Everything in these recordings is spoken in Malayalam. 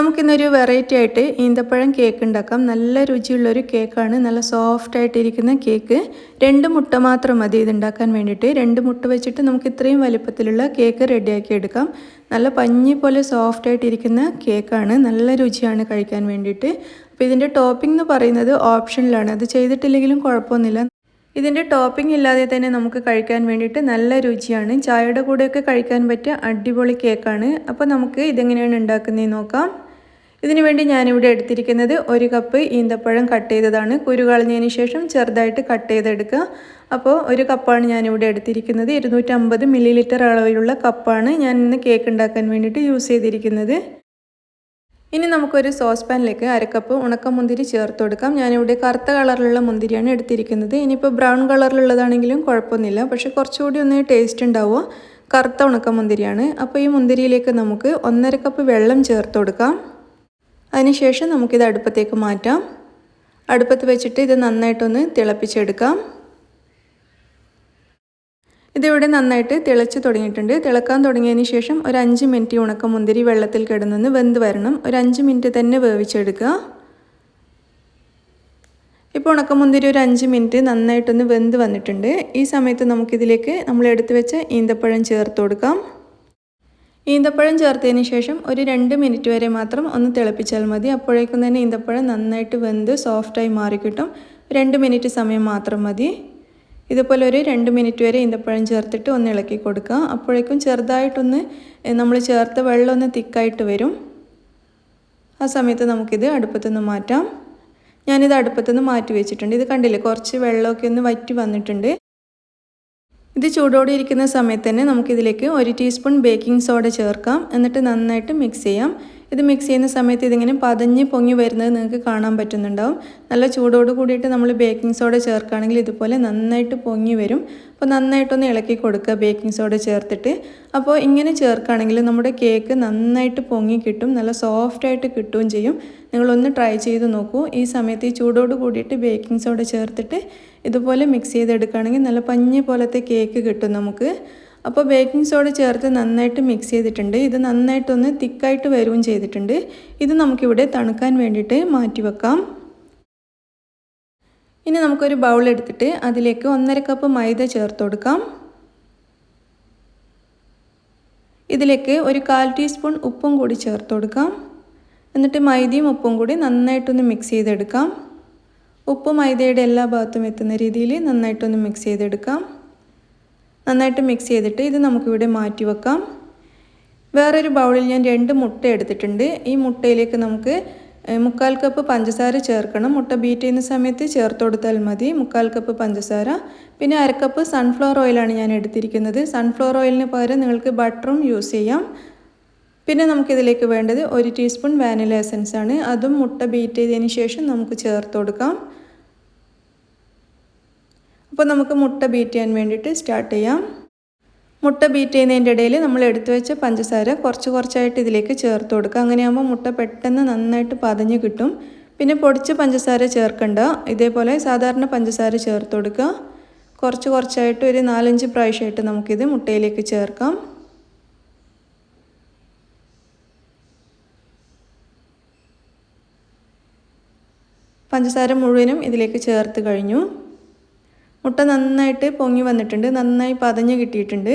നമുക്കിന്നൊരു വെറൈറ്റി ആയിട്ട് ഈന്തപ്പഴം കേക്ക് ഉണ്ടാക്കാം. നല്ല രുചിയുള്ളൊരു കേക്കാണ്. നല്ല സോഫ്റ്റ് ആയിട്ടിരിക്കുന്ന കേക്ക്. 2 മുട്ട മാത്രം മതി ഇതുണ്ടാക്കാൻ വേണ്ടിയിട്ട്. 2 മുട്ട വെച്ചിട്ട് നമുക്ക് ഇത്രയും വലുപ്പത്തിലുള്ള കേക്ക് റെഡിയാക്കി എടുക്കാം. നല്ല പഞ്ഞി പോലെ സോഫ്റ്റ് ആയിട്ടിരിക്കുന്ന കേക്കാണ്. നല്ല രുചിയാണ് കഴിക്കാൻ വേണ്ടിയിട്ട്. അപ്പോൾ ഇതിൻ്റെ ടോപ്പിംഗ് എന്ന് പറയുന്നത് ഓപ്ഷനിലാണ്. അത് ചെയ്തിട്ടില്ലെങ്കിലും കുഴപ്പമൊന്നുമില്ല. ഇതിൻ്റെ ടോപ്പിംഗ് ഇല്ലാതെ തന്നെ നമുക്ക് കഴിക്കാൻ വേണ്ടിയിട്ട് നല്ല രുചിയാണ്. ചായയുടെ കൂടെയൊക്കെ കഴിക്കാൻ പറ്റിയ അടിപൊളി കേക്കാണ്. അപ്പോൾ നമുക്ക് ഇതെങ്ങനെയാണ് ഉണ്ടാക്കുന്നതെന്ന് നോക്കാം. ഇതിനു വേണ്ടി ഞാനിവിടെ എടുത്തിരിക്കുന്നത് 1 കപ്പ് ഈന്തപ്പഴം കട്ട് ചെയ്തതാണ്. കുരു കളഞ്ഞതിന് ശേഷം ചെറുതായിട്ട് കട്ട് ചെയ്തെടുക്കുക. അപ്പോൾ 1 കപ്പാണ് ഞാനിവിടെ എടുത്തിരിക്കുന്നത്. 250 ml അളവിലുള്ള കപ്പാണ് ഞാൻ ഇന്ന് കേക്ക് ഉണ്ടാക്കാൻ വേണ്ടിയിട്ട് യൂസ് ചെയ്തിരിക്കുന്നത്. ഇനി നമുക്കൊരു സോസ് പാനിലേക്ക് 1/2 കപ്പ് ഉണക്കമുന്തിരി ചേർത്ത് കൊടുക്കാം. ഞാനിവിടെ കറുത്ത കളറിലുള്ള മുന്തിരിയാണ് എടുത്തിരിക്കുന്നത്. ഇനിയിപ്പോൾ ബ്രൗൺ കളറിലുള്ളതാണെങ്കിലും കുഴപ്പമൊന്നുമില്ല. പക്ഷേ കുറച്ചുകൂടി ഒന്ന് ടേസ്റ്റ് ഉണ്ടാവുക കറുത്ത ഉണക്കമുന്തിരിയാണ്. അപ്പോൾ ഈ മുന്തിരിയിലേക്ക് നമുക്ക് 1/2 കപ്പ് വെള്ളം ചേർത്ത് കൊടുക്കാം. അതിനുശേഷം നമുക്കിത് അടുപ്പത്തേക്ക് മാറ്റാം. അടുപ്പത്ത് വെച്ചിട്ട് ഇത് നന്നായിട്ടൊന്ന് തിളപ്പിച്ചെടുക്കാം. ഇതിവിടെ നന്നായിട്ട് തിളച്ച് തുടങ്ങിയിട്ടുണ്ട്. തിളക്കാൻ തുടങ്ങിയതിന് ശേഷം ഒരു 5 മിനിറ്റ് ഉണക്കമുന്തിരി വെള്ളത്തിൽ കിടന്നൊന്ന് വെന്ത് വരണം. ഒരു 5 മിനിറ്റ് തന്നെ വേവിച്ചെടുക്കുക. ഇപ്പോൾ ഉണക്കമുന്തിരി ഒരു 5 മിനിറ്റ് നന്നായിട്ടൊന്ന് വെന്ത് വന്നിട്ടുണ്ട്. ഈ സമയത്ത് നമുക്കിതിലേക്ക് നമ്മൾ എടുത്തു വെച്ച ഈന്തപ്പഴം ചേർത്ത് കൊടുക്കാം. ഈന്തപ്പഴം ചേർത്തതിന് ശേഷം ഒരു 2 മിനിറ്റ് വരെ മാത്രം ഒന്ന് തിളപ്പിച്ചാൽ മതി. അപ്പോഴേക്കും തന്നെ ഈന്തപ്പഴം നന്നായിട്ട് വെന്ത് സോഫ്റ്റായി മാറിക്കിട്ടും. 2 മിനിറ്റ് സമയം മാത്രം മതി. ഇതുപോലെ ഒരു 2 മിനിറ്റ് വരെ ഈന്തപ്പഴം ചേർത്തിട്ട് ഒന്ന് ഇളക്കി കൊടുക്കുക. അപ്പോഴേക്കും ചെറുതായിട്ടൊന്ന് നമ്മൾ ചേർത്ത വെള്ളം ഒന്ന് തിക്കായിട്ട് വരും. ആ സമയത്ത് നമുക്കിത് അടുപ്പത്തുനിന്ന് മാറ്റാം. ഞാനിത് അടുപ്പത്തുനിന്ന് മാറ്റി വെച്ചിട്ടുണ്ട്. ഇത് കണ്ടില്ലേ, കുറച്ച് വെള്ളമൊക്കെ ഒന്ന് വറ്റി വന്നിട്ടുണ്ട്. ഇത് ചൂടോടെ ഇരിക്കുന്ന സമയത്ത് തന്നെ നമുക്കിതിലേക്ക് 1 ടീസ്പൂൺ ബേക്കിംഗ് സോഡ ചേർക്കാം. എന്നിട്ട് നന്നായിട്ട് മിക്സ് ചെയ്യാം. ഇത് മിക്സ് ചെയ്യുന്ന സമയത്ത് ഇതിങ്ങനെ പതഞ്ഞ് പൊങ്ങി വരുന്നത് നിങ്ങൾക്ക് കാണാൻ പറ്റുന്നുണ്ടാവും. നല്ല ചൂടോട് കൂടിയിട്ട് നമ്മൾ ബേക്കിംഗ് സോഡ ചേർക്കുകയാണെങ്കിൽ ഇതുപോലെ നന്നായിട്ട് പൊങ്ങി വരും. അപ്പോൾ നന്നായിട്ടൊന്ന് ഇളക്കി കൊടുക്കുക ബേക്കിംഗ് സോഡ ചേർത്തിട്ട്. അപ്പോൾ ഇങ്ങനെ ചേർക്കുകയാണെങ്കിൽ നമ്മുടെ കേക്ക് നന്നായിട്ട് പൊങ്ങി കിട്ടും. നല്ല സോഫ്റ്റായിട്ട് കിട്ടുകയും ചെയ്യും. നിങ്ങളൊന്ന് ട്രൈ ചെയ്ത് നോക്കൂ. ഈ സമയത്ത് ഈ ചൂടോട് കൂടിയിട്ട് ബേക്കിംഗ് സോഡ ചേർത്തിട്ട് ഇതുപോലെ മിക്സ് ചെയ്തെടുക്കുകയാണെങ്കിൽ നല്ല പഞ്ഞി പോലത്തെ കേക്ക് കിട്ടും നമുക്ക്. അപ്പോൾ ബേക്കിംഗ് സോഡ ചേർത്ത് നന്നായിട്ട് മിക്സ് ചെയ്തിട്ടുണ്ട്. ഇത് നന്നായിട്ടൊന്ന് തിക്കായിട്ട് വരികയും ചെയ്തിട്ടുണ്ട്. ഇത് നമുക്കിവിടെ തണുക്കാൻ വേണ്ടിയിട്ട് മാറ്റി വെക്കാം. ഇനി നമുക്കൊരു ബൗൾ എടുത്തിട്ട് അതിലേക്ക് 1/2 കപ്പ് മൈദ ചേർത്ത് കൊടുക്കാം. ഇതിലേക്ക് ഒരു 1/4 ടീസ്പൂൺ ഉപ്പും കൂടി ചേർത്ത് കൊടുക്കാം. എന്നിട്ട് മൈദയും ഉപ്പും കൂടി നന്നായിട്ടൊന്ന് മിക്സ് ചെയ്തെടുക്കാം. ഉപ്പ് മൈദയുടെ എല്ലാ ഭാഗത്തും എത്തുന്ന രീതിയിൽ നന്നായിട്ടൊന്ന് മിക്സ് ചെയ്തെടുക്കാം. നന്നായിട്ട് മിക്സ് ചെയ്തിട്ട് ഇത് നമുക്കിവിടെ മാറ്റി വെക്കാം. വേറൊരു ബൗളിൽ ഞാൻ 2 മുട്ട എടുത്തിട്ടുണ്ട്. ഈ മുട്ടയിലേക്ക് നമുക്ക് 1/4 കപ്പ് പഞ്ചസാര ചേർക്കണം. മുട്ട ബീറ്റ് ചെയ്യുന്ന സമയത്ത് ചേർത്ത് കൊടുത്താൽ മതി. 1/4 കപ്പ് പഞ്ചസാര. പിന്നെ 1/2 കപ്പ് സൺഫ്ലവർ ഓയിലാണ് ഞാൻ എടുത്തിരിക്കുന്നത്. സൺഫ്ലവർ ഓയിലിന് പകരം നിങ്ങൾക്ക് ബട്ടറും യൂസ് ചെയ്യാം. പിന്നെ നമുക്കിതിലേക്ക് വേണ്ടത് 1 ടീസ്പൂൺ വാനില എസൻസ് ആണ്. അതും മുട്ട ബീറ്റ് ചെയ്തതിന് ശേഷം നമുക്ക് ചേർത്ത് കൊടുക്കാം. അപ്പോൾ നമുക്ക് മുട്ട ബീറ്റ് ചെയ്യാൻ വേണ്ടിയിട്ട് സ്റ്റാർട്ട് ചെയ്യാം. മുട്ട ബീറ്റ് ചെയ്യുന്നതിൻ്റെ ഇടയിൽ നമ്മൾ എടുത്തു വെച്ച പഞ്ചസാര കുറച്ചായിട്ട് ഇതിലേക്ക് ചേർത്ത് കൊടുക്കുക. അങ്ങനെയാകുമ്പോൾ മുട്ട പെട്ടെന്ന് നന്നായിട്ട് പതഞ്ഞ് കിട്ടും. പിന്നെ പൊടിച്ച പഞ്ചസാര ചേർക്കണ്ട. ഇതേപോലെ സാധാരണ പഞ്ചസാര ചേർത്ത് കൊടുക്കുക. കുറച്ചായിട്ട് ഒരു 4-5 പ്രാവശ്യമായിട്ട് നമുക്കിത് മുട്ടയിലേക്ക് ചേർക്കാം. പഞ്ചസാര മുഴുവനും ഇതിലേക്ക് ചേർത്ത് കഴിഞ്ഞു. മുട്ട നന്നായിട്ട് പൊങ്ങി വന്നിട്ടുണ്ട്. നന്നായി പതഞ്ഞ് കിട്ടിയിട്ടുണ്ട്.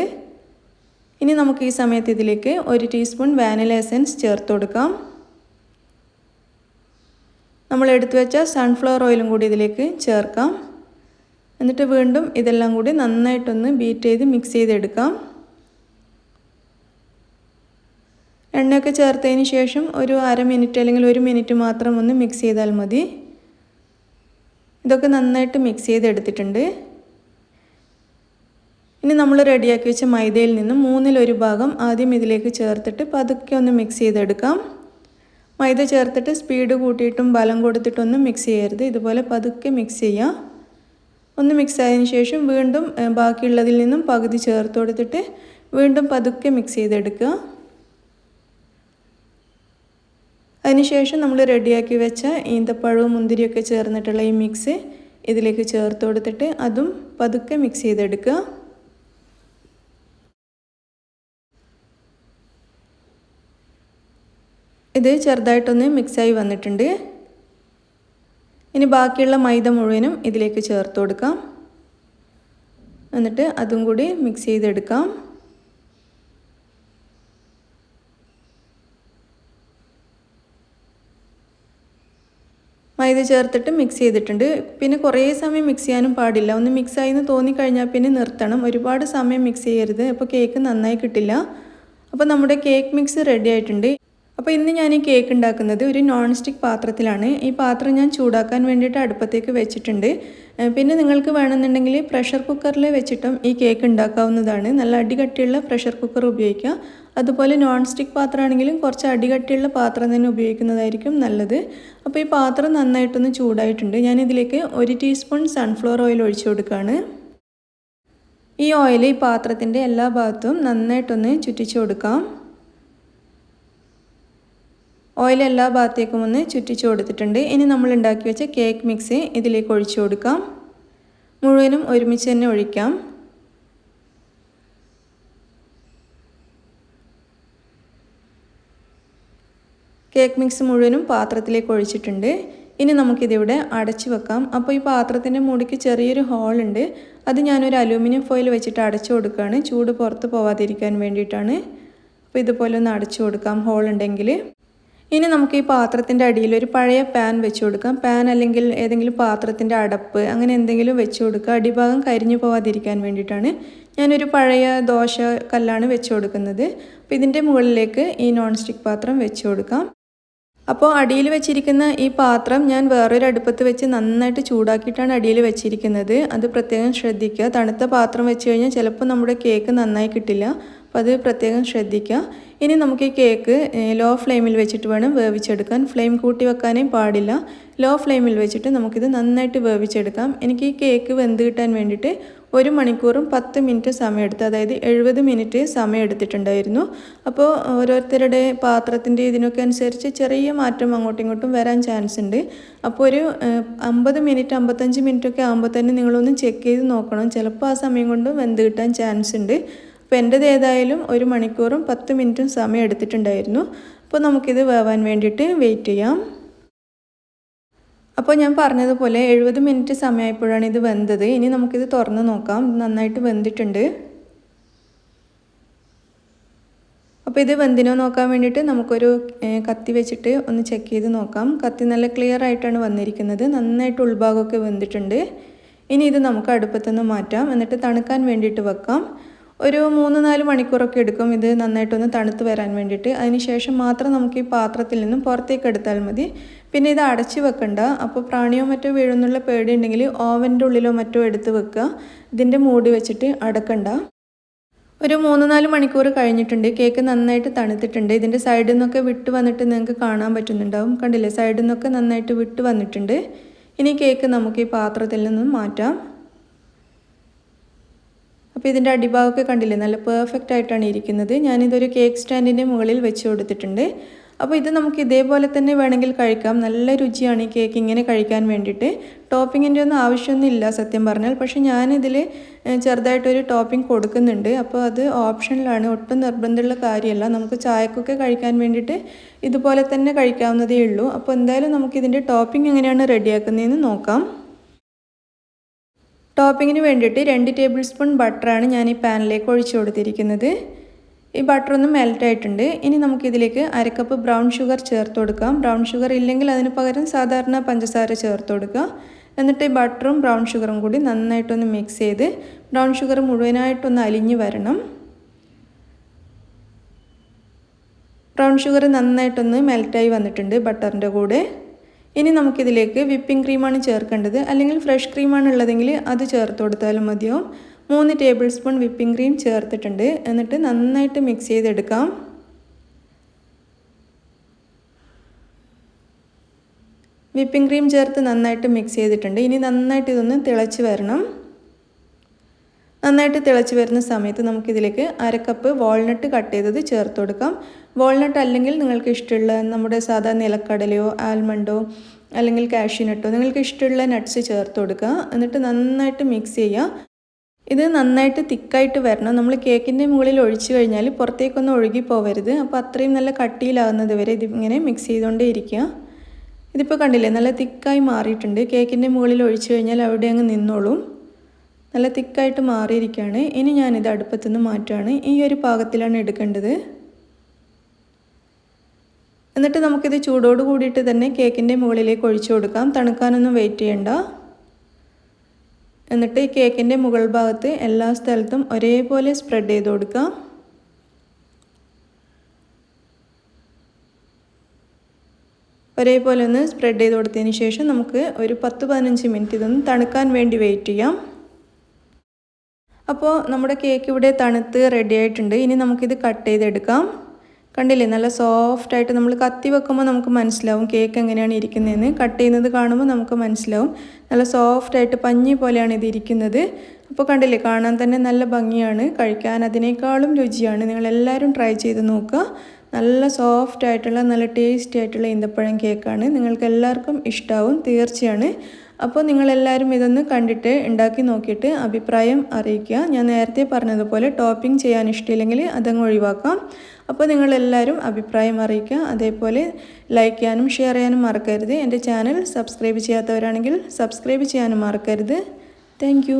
ഇനി നമുക്ക് ഈ സമയത്ത് ഇതിലേക്ക് 1 ടീസ്പൂൺ വാനില എസൻസ് ചേർത്ത് കൊടുക്കാം. നമ്മൾ എടുത്തു വെച്ച സൺഫ്ലവർ ഓയിലും കൂടി ഇതിലേക്ക് ചേർക്കാം. എന്നിട്ട് വീണ്ടും ഇതെല്ലാം കൂടി നന്നായിട്ടൊന്ന് ബീറ്റ് ചെയ്ത് മിക്സ് ചെയ്തെടുക്കാം. എണ്ണയൊക്കെ ചേർത്തതിന് ശേഷം ഒരു 1/2 മിനിറ്റ് അല്ലെങ്കിൽ 1 മിനിറ്റ് മാത്രം ഒന്ന് മിക്സ് ചെയ്താൽ മതി. ഇതൊക്കെ നന്നായിട്ട് മിക്സ് ചെയ്തെടുത്തിട്ടുണ്ട്. ഇനി നമ്മൾ റെഡിയാക്കി വെച്ച മൈദയിൽ നിന്നും 1/3 ഭാഗം ആദ്യം ഇതിലേക്ക് ചേർത്തിട്ട് പതുക്കെ ഒന്ന് മിക്സ് ചെയ്തെടുക്കാം. മൈദ ചേർത്തിട്ട് സ്പീഡ് കൂട്ടിയിട്ടും ബലം കൊടുത്തിട്ടൊന്നും മിക്സ് ചെയ്യരുത്. ഇതുപോലെ പതുക്കെ മിക്സ് ചെയ്യുക. ഒന്ന് മിക്സ് ആയതിനു ശേഷം വീണ്ടും ബാക്കിയുള്ളതിൽ നിന്നും പകുതി ചേർത്ത് കൊടുത്തിട്ട് വീണ്ടും പതുക്കെ മിക്സ് ചെയ്തെടുക്കുക. അതിനുശേഷം നമ്മൾ റെഡിയാക്കി വെച്ച ഈന്തപ്പഴവും മുന്തിരിയൊക്കെ ചേർന്നിട്ടുള്ള ഈ മിക്സ് ഇതിലേക്ക് ചേർത്ത് കൊടുത്തിട്ട് അതും പതുക്കെ മിക്സ് ചെയ്തെടുക്കുക. ഇത് ചെറുതായിട്ടൊന്ന് മിക്സായി വന്നിട്ടുണ്ട്. ഇനി ബാക്കിയുള്ള മൈദ മുഴുവനും ഇതിലേക്ക് ചേർത്ത് കൊടുക്കാം. എന്നിട്ട് അതും കൂടി മിക്സ് ചെയ്തെടുക്കാം. മൈദ ചേർത്തിട്ട് മിക്സ് ചെയ്തിട്ടുണ്ട്. പിന്നെ കുറേ സമയം മിക്സ് ചെയ്യാനും പാടില്ല. ഒന്ന് മിക്സായി എന്ന് തോന്നിക്കഴിഞ്ഞാൽ പിന്നെ നിർത്തണം. ഒരുപാട് സമയം മിക്സ് ചെയ്യരുത്, അപ്പോൾ കേക്ക് നന്നായി കിട്ടില്ല. അപ്പോൾ നമ്മുടെ കേക്ക് മിക്സ് റെഡി ആയിട്ടുണ്ട്. അപ്പോൾ ഇന്ന് ഞാൻ ഈ കേക്ക് ഉണ്ടാക്കുന്നത് ഒരു നോൺ സ്റ്റിക്ക് പാത്രത്തിലാണ്. ഈ പാത്രം ഞാൻ ചൂടാക്കാൻ വേണ്ടിയിട്ട് അടുപ്പത്തേക്ക് വെച്ചിട്ടുണ്ട്. പിന്നെ നിങ്ങൾക്ക് വേണമെന്നുണ്ടെങ്കിൽ പ്രഷർ കുക്കറിൽ വെച്ചിട്ടും ഈ കേക്ക് ഉണ്ടാക്കാവുന്നതാണ്. നല്ല അടികട്ടിയുള്ള പ്രഷർ കുക്കർ ഉപയോഗിക്കുക. അതുപോലെ നോൺ സ്റ്റിക്ക് പാത്രമാണെങ്കിലും കുറച്ച് അടികട്ടിയുള്ള പാത്രം തന്നെ ഉപയോഗിക്കുന്നതായിരിക്കും നല്ലത്. അപ്പോൾ ഈ പാത്രം നന്നായിട്ടൊന്ന് ചൂടായിട്ടുണ്ട്. ഞാനിതിലേക്ക് 1 ടീസ്പൂൺ സൺഫ്ലവർ ഓയിൽ ഒഴിച്ചു കൊടുക്കുകയാണ്. ഈ ഓയിൽ ഈ പാത്രത്തിൻ്റെ എല്ലാ ഭാഗത്തും നന്നായിട്ടൊന്ന് ചുറ്റിച്ചു കൊടുക്കാം. ഓയിൽ എല്ലാ ഭാഗത്തേക്കും ഒന്ന് ചുറ്റിച്ചു കൊടുത്തിട്ടുണ്ട്. ഇനി നമ്മൾ ഉണ്ടാക്കി വെച്ച കേക്ക് മിക്സ് ഇതിലേക്ക് ഒഴിച്ചു കൊടുക്കാം. മുഴുവനും ഒരുമിച്ച് തന്നെ ഒഴിക്കാം. കേക്ക് മിക്സ് മുഴുവനും പാത്രത്തിലേക്ക് ഒഴിച്ചിട്ടുണ്ട്. ഇനി നമുക്കിതിവിടെ അടച്ചു വെക്കാം. അപ്പോൾ ഈ പാത്രത്തിൻ്റെ മൂടിക്ക് ചെറിയൊരു ഹോളുണ്ട്. അത് ഞാനൊരു അലൂമിനിയം ഫോയിൽ വെച്ചിട്ട് അടച്ചു കൊടുക്കുകയാണ്. ചൂട് പുറത്ത് പോവാതിരിക്കാൻ വേണ്ടിയിട്ടാണ്. അപ്പോൾ ഇതുപോലെ ഒന്ന് അടച്ചു കൊടുക്കാം ഹോൾ ഉണ്ടെങ്കിൽ. ഇനി നമുക്ക് ഈ പാത്രത്തിൻ്റെ അടിയിൽ ഒരു പഴയ പാൻ വെച്ച് കൊടുക്കാം. പാൻ അല്ലെങ്കിൽ ഏതെങ്കിലും പാത്രത്തിൻ്റെ അടപ്പ് അങ്ങനെ എന്തെങ്കിലും വെച്ച് കൊടുക്കുക. അടിഭാഗം കരിഞ്ഞു പോവാതിരിക്കാൻ വേണ്ടിയിട്ടാണ്. ഞാനൊരു പഴയ ദോശ കല്ലാണ് വെച്ച് കൊടുക്കുന്നത്. അപ്പോൾ ഇതിൻ്റെ മുകളിലേക്ക് ഈ നോൺ സ്റ്റിക്ക് പാത്രം വെച്ച് കൊടുക്കാം. അപ്പോൾ അടിയിൽ വെച്ചിരിക്കുന്ന ഈ പാത്രം ഞാൻ വേറൊരു അടുപ്പത്ത് വെച്ച് നന്നായിട്ട് ചൂടാക്കിയിട്ടാണ് അടിയിൽ വെച്ചിരിക്കുന്നത്. അത് പ്രത്യേകം ശ്രദ്ധിക്കുക. തണുത്ത പാത്രം വെച്ച് കഴിഞ്ഞാൽ ചിലപ്പോൾ നമ്മുടെ കേക്ക് നന്നായി കിട്ടില്ല. അപ്പോൾ അത് പ്രത്യേകം ശ്രദ്ധിക്കുക. ഇനി നമുക്ക് ഈ കേക്ക് ലോ ഫ്ലെയിമിൽ വെച്ചിട്ട് വേണം വേവിച്ചെടുക്കാൻ. ഫ്ലെയിം കൂട്ടി വെക്കാനേ പാടില്ല. ലോ ഫ്ലെയിമിൽ വെച്ചിട്ട് നമുക്കിത് നന്നായിട്ട് വേവിച്ചെടുക്കാം. എനിക്ക് ഈ കേക്ക് വെന്ത് കിട്ടാൻ വേണ്ടിയിട്ട് 1 മണിക്കൂറും 10 മിനിറ്റ് സമയമെടുത്ത്, അതായത് 70 മിനിറ്റ് സമയം എടുത്തിട്ടുണ്ടായിരുന്നു. അപ്പോൾ ഓരോരുത്തരുടെ പാത്രത്തിൻ്റെ ഇതിനൊക്കെ അനുസരിച്ച് ചെറിയ മാറ്റം അങ്ങോട്ടും ഇങ്ങോട്ടും വരാൻ ചാൻസ് ഉണ്ട്. അപ്പോൾ ഒരു 50 മിനിറ്റ് 55 മിനിറ്റൊക്കെ ആകുമ്പോൾ തന്നെ നിങ്ങളൊന്ന് ചെക്ക് ചെയ്ത് നോക്കണം. ചിലപ്പോൾ ആ സമയം കൊണ്ട് വെന്ത് കിട്ടാൻ ചാൻസ് ഉണ്ട്. അപ്പോൾ എൻ്റേത് ഏതായാലും 1 മണിക്കൂറും 10 മിനിറ്റും സമയം എടുത്തിട്ടുണ്ടായിരുന്നു. അപ്പോൾ നമുക്കിത് വേവാൻ വേണ്ടിയിട്ട് വെയിറ്റ് ചെയ്യാം. അപ്പോൾ ഞാൻ പറഞ്ഞതുപോലെ 70 മിനിറ്റ് സമയമായപ്പോഴാണ് ഇത് വെന്തത്. ഇനി നമുക്കിത് തുറന്ന് നോക്കാം. നന്നായിട്ട് വെന്തിട്ടുണ്ട്. അപ്പോൾ ഇത് വെന്തിനോ നോക്കാൻ വേണ്ടിയിട്ട് നമുക്കൊരു കത്തി വെച്ചിട്ട് ഒന്ന് ചെക്ക് ചെയ്ത് നോക്കാം. കത്തി നല്ല ക്ലിയർ ആയിട്ടാണ് വന്നിരിക്കുന്നത്. നന്നായിട്ട് ഉൾഭാഗമൊക്കെ വെന്തിട്ടുണ്ട്. ഇനി ഇത് നമുക്ക് അടുപ്പത്തുനിന്ന് മാറ്റാം. എന്നിട്ട് തണുക്കാൻ വേണ്ടിയിട്ട് വെക്കാം. ഒരു 3-4 മണിക്കൂറൊക്കെ എടുക്കും ഇത് നന്നായിട്ടൊന്ന് തണുത്ത് വരാൻ വേണ്ടിയിട്ട്. അതിന് ശേഷം മാത്രം നമുക്ക് ഈ പാത്രത്തിൽ നിന്നും പുറത്തേക്ക് എടുത്താൽ മതി. പിന്നെ ഇത് അടച്ചു വെക്കണ്ട. അപ്പോൾ പ്രാണിയോ മറ്റോ വീഴുന്നുള്ള പേടിയുണ്ടെങ്കിൽ ഓവൻ്റെ ഉള്ളിലോ മറ്റോ എടുത്ത് വെക്കുക. ഇതിൻ്റെ മൂടി വെച്ചിട്ട് അടക്കണ്ട. ഒരു 3-4 മണിക്കൂർ കഴിഞ്ഞിട്ടുണ്ട്. കേക്ക് നന്നായിട്ട് തണുത്തിട്ടുണ്ട്. ഇതിൻ്റെ സൈഡിൽ നിന്നൊക്കെ വിട്ട് വന്നിട്ട് നിങ്ങൾക്ക് കാണാൻ പറ്റുന്നുണ്ടാവും. കണ്ടില്ലേ, സൈഡിൽ നിന്നൊക്കെ നന്നായിട്ട് വിട്ട് വന്നിട്ടുണ്ട്. ഇനി കേക്ക് നമുക്ക് ഈ പാത്രത്തിൽ നിന്നും മാറ്റാം. അപ്പോൾ ഇതിൻ്റെ അടിഭാഗമൊക്കെ കണ്ടില്ലേ, നല്ല പെർഫെക്റ്റ് ആയിട്ടാണ് ഇരിക്കുന്നത്. ഞാനിതൊരു കേക്ക് സ്റ്റാൻഡിൻ്റെ മുകളിൽ വെച്ച് കൊടുത്തിട്ടുണ്ട്. അപ്പോൾ ഇത് നമുക്ക് ഇതേപോലെ തന്നെ വേണമെങ്കിൽ കഴിക്കാം. നല്ല രുചിയാണ് ഈ കേക്ക് ഇങ്ങനെ കഴിക്കാൻ വേണ്ടിയിട്ട്. ടോപ്പിങ്ങിൻ്റെ ഒന്നും ആവശ്യമൊന്നും ഇല്ല സത്യം പറഞ്ഞാൽ. പക്ഷേ ഞാനിതിൽ ചെറുതായിട്ടൊരു ടോപ്പിംഗ് കൊടുക്കുന്നുണ്ട്. അപ്പോൾ അത് ഓപ്ഷനിലാണ്, ഒട്ടും നിർബന്ധമുള്ള കാര്യമല്ല. നമുക്ക് ചായക്കൊക്കെ കഴിക്കാൻ വേണ്ടിയിട്ട് ഇതുപോലെ തന്നെ കഴിക്കാവുന്നതേ ഉള്ളൂ. അപ്പോൾ എന്തായാലും നമുക്കിതിൻ്റെ ടോപ്പിംഗ് എങ്ങനെയാണ് റെഡിയാക്കുന്നതെന്ന് നോക്കാം. ടോപ്പിങ്ങിന് വേണ്ടിയിട്ട് 2 ടേബിൾ സ്പൂൺ ബട്ടറാണ് ഞാൻ ഈ പാനിലേക്ക് ഒഴിച്ചു കൊടുത്തിരിക്കുന്നത്. ഈ ബട്ടർ ഒന്ന് മെൽറ്റ് ആയിട്ടുണ്ട്. ഇനി നമുക്കിതിലേക്ക് 1/2 കപ്പ് ബ്രൗൺ ഷുഗർ ചേർത്ത് കൊടുക്കാം. ബ്രൗൺ ഷുഗർ ഇല്ലെങ്കിൽ അതിന് പകരം സാധാരണ പഞ്ചസാര ചേർത്ത് കൊടുക്കുക. എന്നിട്ട് ഈ ബട്ടറും ബ്രൗൺ ഷുഗറും കൂടി നന്നായിട്ടൊന്ന് മിക്സ് ചെയ്ത് ബ്രൗൺ ഷുഗർ മുഴുവനായിട്ടൊന്ന് അലിഞ്ഞ് വരണം. ബ്രൗൺ ഷുഗർ നന്നായിട്ടൊന്ന് മെൽറ്റായി വന്നിട്ടുണ്ട് ബട്ടറിൻ്റെ കൂടെ. ഇനി നമുക്കിതിലേക്ക് വിപ്പിംഗ് ക്രീമാണ് ചേർക്കേണ്ടത്. അല്ലെങ്കിൽ ഫ്രഷ് ക്രീമാണ് ഉള്ളതെങ്കിൽ അത് ചേർത്ത് കൊടുത്താലും മതിയാവും. 3 ടേബിൾ സ്പൂൺ വിപ്പിംഗ് ക്രീം ചേർത്തിട്ടുണ്ട്. എന്നിട്ട് നന്നായിട്ട് മിക്സ് ചെയ്തെടുക്കാം. വിപ്പിംഗ് ക്രീം ചേർത്ത് നന്നായിട്ട് മിക്സ് ചെയ്തിട്ടുണ്ട്. ഇനി നന്നായിട്ട് ഇതൊന്ന് തിളച്ച് വരണം. നന്നായിട്ട് തിളച്ച് വരുന്ന സമയത്ത് നമുക്കിതിലേക്ക് 1/2 കപ്പ് വാൾനട്ട് കട്ട് ചെയ്തത് ചേർത്ത് കൊടുക്കാം. വാൾനട്ട് അല്ലെങ്കിൽ നിങ്ങൾക്ക് ഇഷ്ടമുള്ള നമ്മുടെ സാധാ നിലക്കടലയോ ആൽമണ്ടോ അല്ലെങ്കിൽ കാഷ്യൂ നട്ടോ നിങ്ങൾക്ക് ഇഷ്ടമുള്ള നട്ട്സ് ചേർത്ത് കൊടുക്കുക. എന്നിട്ട് നന്നായിട്ട് മിക്സ് ചെയ്യുക. ഇത് നന്നായിട്ട് തിക്കായിട്ട് വരണം. നമ്മൾ കേക്കിൻ്റെ മുകളിൽ ഒഴിച്ചു കഴിഞ്ഞാൽ പുറത്തേക്കൊന്നും ഒഴുകി പോവരുത്. അപ്പോൾ അത്രയും നല്ല കട്ടിയിലാവുന്നത് വരെ ഇതിങ്ങനെ മിക്സ് ചെയ്തുകൊണ്ടേ ഇരിക്കുക. ഇതിപ്പോൾ കണ്ടില്ലേ, നല്ല തിക്കായി മാറിയിട്ടുണ്ട്. കേക്കിൻ്റെ മുകളിൽ ഒഴിച്ചു കഴിഞ്ഞാൽ അവിടെ അങ്ങ് നിന്നോളും. നല്ല തിക്കായിട്ട് മാറിയിരിക്കുകയാണ്. ഇനി ഞാനിത് അടുപ്പത്തുനിന്ന് മാറ്റുകയാണ്. ഈ ഒരു പാകത്തിലാണ് എടുക്കേണ്ടത്. എന്നിട്ട് നമുക്കിത് ചൂടോട് കൂടിയിട്ട് തന്നെ കേക്കിൻ്റെ മുകളിലേക്ക് ഒഴിച്ചു കൊടുക്കാം. തണുക്കാനൊന്നും വെയിറ്റ് ചെയ്യണ്ട. എന്നിട്ട് ഈ കേക്കിൻ്റെ മുകൾ ഭാഗത്ത് എല്ലാ സ്ഥലത്തും ഒരേപോലെ സ്പ്രെഡ് ചെയ്ത് കൊടുക്കാം. ഒരേപോലെ ഒന്ന് സ്പ്രെഡ് ചെയ്ത് കൊടുത്തതിന് ശേഷം നമുക്ക് ഒരു 10-15 മിനിറ്റ് ഇതൊന്ന് തണുക്കാൻ വേണ്ടി വെയിറ്റ് ചെയ്യാം. അപ്പോൾ നമ്മുടെ കേക്ക് ഇവിടെ തണുത്ത് റെഡി ആയിട്ടുണ്ട്. ഇനി നമുക്കിത് കട്ട് ചെയ്തെടുക്കാം. കണ്ടില്ലേ, നല്ല സോഫ്റ്റായിട്ട് നമ്മൾ കത്തി വെക്കുമ്പോൾ നമുക്ക് മനസ്സിലാവും കേക്ക് എങ്ങനെയാണ് ഇരിക്കുന്നതെന്ന്. കട്ട് ചെയ്യുന്നത് കാണുമ്പോൾ നമുക്ക് മനസ്സിലാവും. നല്ല സോഫ്റ്റായിട്ട് പഞ്ഞി പോലെയാണ് ഇത് ഇരിക്കുന്നത്. അപ്പോൾ കണ്ടില്ലേ, കാണാൻ തന്നെ നല്ല ഭംഗിയാണ്. കഴിക്കാൻ അതിനേക്കാളും രുചിയാണ്. നിങ്ങളെല്ലാവരും ട്രൈ ചെയ്ത് നോക്കുക. നല്ല സോഫ്റ്റ് ആയിട്ടുള്ള നല്ല ടേസ്റ്റി ആയിട്ടുള്ള ഈന്തപ്പഴം കേക്കാണ്. നിങ്ങൾക്ക് എല്ലാവർക്കും ഇഷ്ടമാവും തീർച്ചയാണ്. അപ്പോൾ നിങ്ങളെല്ലാവരും ഇതൊന്ന് കണ്ടിട്ട് ഉണ്ടാക്കി നോക്കിയിട്ട് അഭിപ്രായം അറിയിക്കുക. ഞാൻ നേരത്തെ പറഞ്ഞതുപോലെ ടോപ്പിംഗ് ചെയ്യാൻ ഇഷ്ടമില്ലെങ്കിൽ അതങ്ങ് ഒഴിവാക്കാം. അപ്പോൾ നിങ്ങളെല്ലാവരും അഭിപ്രായം അറിയിക്കുക. അതേപോലെ ലൈക്ക് ചെയ്യാനും ഷെയർ ചെയ്യാനും മറക്കരുത്. എൻ്റെ ചാനൽ സബ്സ്ക്രൈബ് ചെയ്യാത്തവരാണെങ്കിൽ സബ്സ്ക്രൈബ് ചെയ്യാനും മറക്കരുത്. താങ്ക്